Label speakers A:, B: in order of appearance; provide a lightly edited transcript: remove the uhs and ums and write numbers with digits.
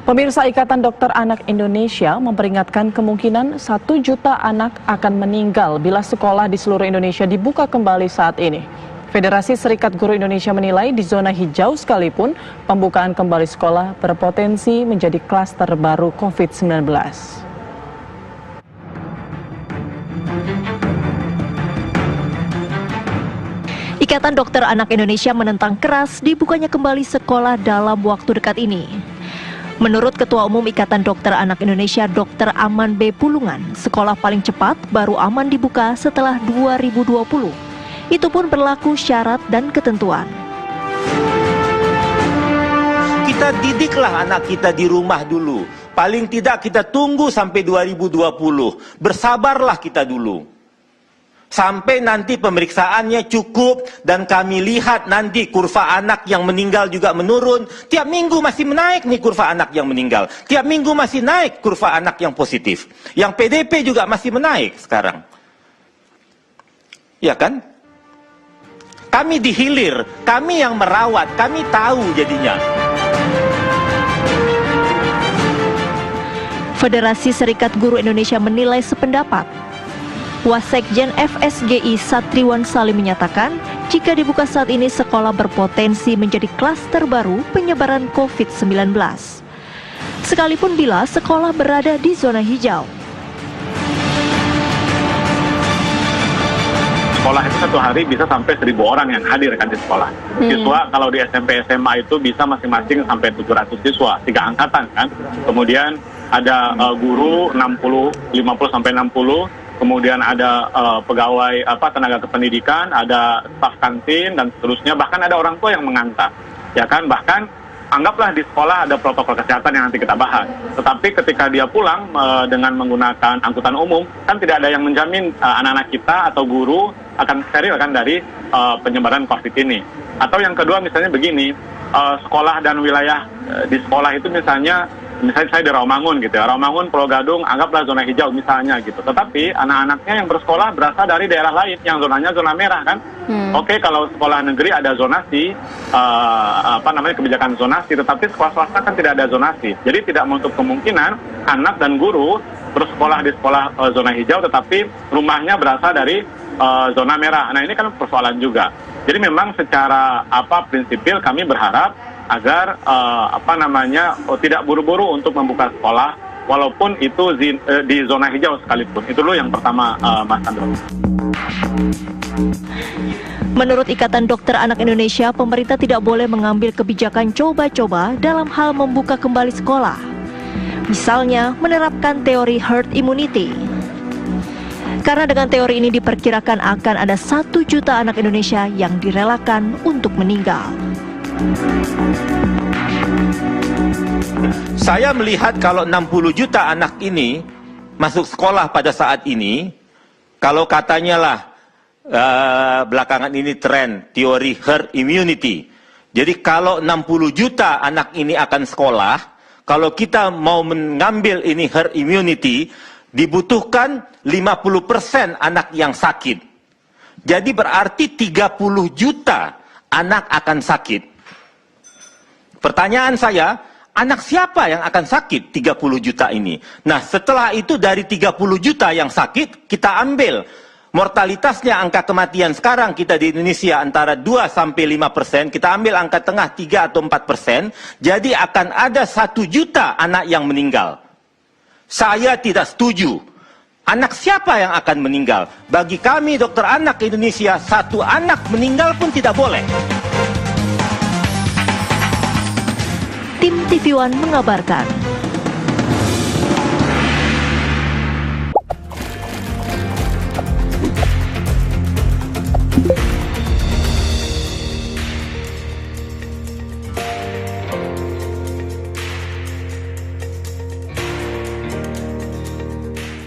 A: Pemirsa, Ikatan Dokter Anak Indonesia memperingatkan kemungkinan 1 juta anak akan meninggal bila sekolah di seluruh Indonesia dibuka kembali saat ini. Federasi Serikat Guru Indonesia menilai di zona hijau sekalipun pembukaan kembali sekolah berpotensi menjadi klaster baru COVID-19.
B: Ikatan Dokter Anak Indonesia menentang keras dibukanya kembali sekolah dalam waktu dekat ini. Menurut Ketua Umum Ikatan Dokter Anak Indonesia Dr. Aman B. Pulungan, sekolah paling cepat baru aman dibuka setelah 2020. Itu pun berlaku syarat dan ketentuan.
C: Kita didiklah anak kita di rumah dulu. Paling tidak kita tunggu sampai 2020. Bersabarlah kita dulu. Sampai nanti pemeriksaannya cukup dan kami lihat nanti kurva anak yang meninggal juga menurun. Tiap minggu masih menaik nih kurva anak yang meninggal. Tiap minggu masih naik kurva anak yang positif. Yang PDP juga masih menaik sekarang. Ya kan? Kami dihilir, kami yang merawat, kami tahu jadinya.
B: Federasi Serikat Guru Indonesia menilai sependapat. Wasekjen FSGI Satriwan Salim menyatakan, jika dibuka saat ini sekolah berpotensi menjadi klaster baru penyebaran COVID-19. Sekalipun bila sekolah berada di zona hijau.
D: Sekolah itu satu hari bisa sampai 1.000 orang yang hadir kan di sekolah. Siswa kalau di SMP SMA itu bisa masing-masing sampai 700 siswa, 3 angkatan kan. Kemudian ada guru 50 sampai 60. Kemudian ada pegawai tenaga kependidikan, ada staf kantin dan seterusnya, bahkan ada orang tua yang mengantar. Ya kan, bahkan anggaplah di sekolah ada protokol kesehatan yang nanti kita bahas. Tetapi ketika dia pulang dengan menggunakan angkutan umum, kan tidak ada yang menjamin anak-anak kita atau guru akan steril kan dari penyebaran COVID ini. Atau yang kedua misalnya begini, sekolah dan wilayah di sekolah itu misalnya saya di Rawamangun gitu ya, Rawamangun, Pulau Gadung, anggaplah zona hijau misalnya gitu. Tetapi anak-anaknya yang bersekolah berasal dari daerah lain yang zonanya zona merah kan. Oke, kalau sekolah negeri ada zonasi, kebijakan zonasi, tetapi sekolah swasta kan tidak ada zonasi. Jadi tidak menutup kemungkinan anak dan guru bersekolah di sekolah zona hijau, tetapi rumahnya berasal dari zona merah. Nah ini kan persoalan juga. Jadi memang secara prinsipil kami berharap agar tidak buru-buru untuk membuka sekolah walaupun itu di zona hijau sekalipun. Itu dulu yang pertama, Mas Andro.
B: Menurut Ikatan Dokter Anak Indonesia, pemerintah tidak boleh mengambil kebijakan coba-coba dalam hal membuka kembali sekolah. Misalnya menerapkan teori herd immunity. Karena dengan teori ini diperkirakan akan ada 1 juta anak Indonesia yang direlakan untuk meninggal.
C: Saya melihat kalau 60 juta anak ini masuk sekolah pada saat ini, kalau katanya lah belakangan ini tren teori herd immunity. Jadi kalau 60 juta anak ini akan sekolah, kalau kita mau mengambil ini herd immunity, dibutuhkan 50% anak yang sakit. Jadi berarti 30 juta anak akan sakit. Pertanyaan saya, anak siapa yang akan sakit 30 juta ini? Nah, setelah itu dari 30 juta yang sakit, kita ambil mortalitasnya, angka kematian sekarang kita di Indonesia antara 2-5%, kita ambil angka tengah 3 atau 4%, jadi akan ada 1 juta anak yang meninggal. Saya tidak setuju. Anak siapa yang akan meninggal? Bagi kami dokter anak Indonesia, 1 anak meninggal pun tidak boleh.
B: Tim TV One mengabarkan.